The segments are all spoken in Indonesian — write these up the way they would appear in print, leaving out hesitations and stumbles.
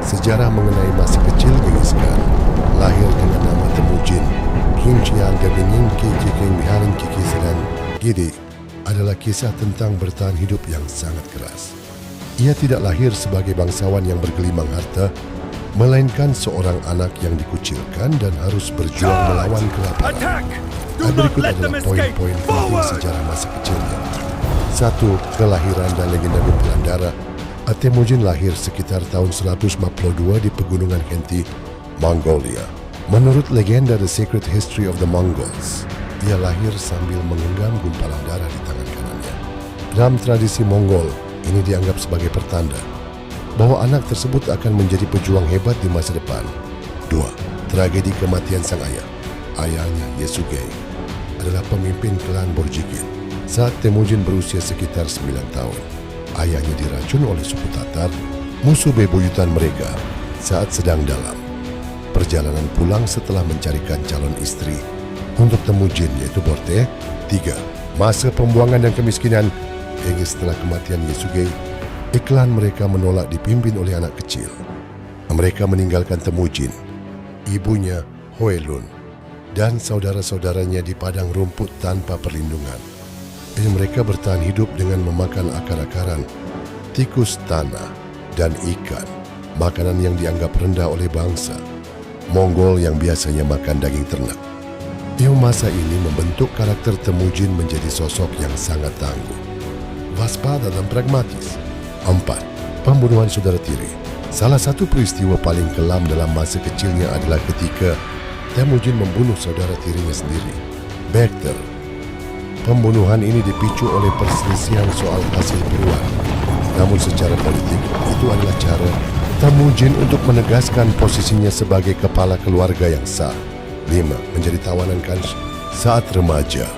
Sejarah mengenai masa kecil Genghis Khan, lahir dengan nama Temujin, Kincian Gagengin Kiki King Miharin Kiki Sedan Gede, adalah kisah tentang bertahan hidup yang sangat keras. Ia tidak lahir sebagai bangsawan yang bergelimang harta, melainkan seorang anak yang dikucilkan dan harus berjuang melawan kelaparan. Berikut adalah poin-poin penting sejarah masa kecilnya. 1. Kelahiran dan legenda kumpulan darah. Temujin lahir sekitar tahun 152 di pegunungan Khenti, Mongolia. Menurut legenda The Sacred History of the Mongols, ia lahir sambil menggenggam gumpalan darah di tangan kanannya. Dalam tradisi Mongol, ini dianggap sebagai pertanda bahwa anak tersebut akan menjadi pejuang hebat di masa depan. 2. Tragedi kematian sang ayah. Ayahnya, Yesugei, adalah pemimpin klan Borjigin. Saat Temujin berusia sekitar 9 tahun, ayahnya diracun oleh suku Tatar, musuh bebuyutan mereka, saat sedang dalam perjalanan pulang setelah mencarikan calon istri untuk Temujin, yaitu Borte. 3. Masa pembuangan dan kemiskinan. Setelah kematian Yesugei, klan mereka menolak dipimpin oleh anak kecil. Mereka meninggalkan Temujin, ibunya Hoelun, dan saudara-saudaranya di padang rumput tanpa perlindungan. Mereka bertahan hidup dengan memakan akar-akaran, tikus tanah, dan ikan, makanan yang dianggap rendah oleh bangsa Mongol yang biasanya makan daging ternak. Masa ini membentuk karakter Temujin menjadi sosok yang sangat tangguh, waspada dan pragmatis. 4. Pembunuhan saudara tiri. Salah satu peristiwa paling kelam dalam masa kecilnya adalah ketika Temujin membunuh saudara tirinya sendiri, Baekter. Pembunuhan ini dipicu oleh perselisihan soal hasil buruan. Namun secara politik, itu adalah cara Temujin untuk menegaskan posisinya sebagai kepala keluarga yang sah. 5. Menjadi tawanan Kans. Saat remaja,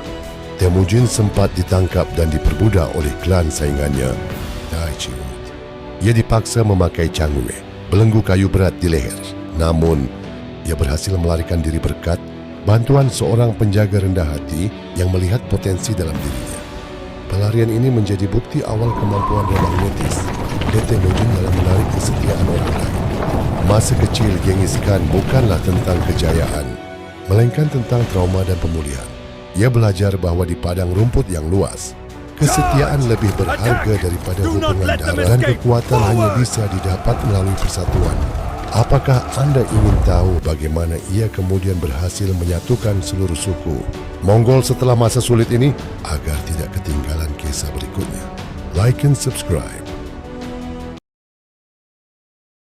Temujin sempat ditangkap dan diperbudak oleh klan saingannya, Daichiwut. Ia dipaksa memakai cangwe, belenggu kayu berat di leher. Namun, ia berhasil melarikan diri berkat bantuan seorang penjaga rendah hati yang melihat potensi dalam dirinya. Pelarian ini menjadi bukti awal kemampuan magnetis Temujin dalam menarik kesetiaan orang lain. Masa kecil Genghis Khan bukanlah tentang kejayaan, melainkan tentang trauma dan pemulihan. Ia belajar bahwa di padang rumput yang luas, kesetiaan lebih berharga daripada hubungan darah, dan kekuatan hanya bisa didapat melalui persatuan. Apakah Anda ingin tahu bagaimana ia kemudian berhasil menyatukan seluruh suku Mongol setelah masa sulit ini? Agar tidak ketinggalan kisah berikutnya, like and subscribe.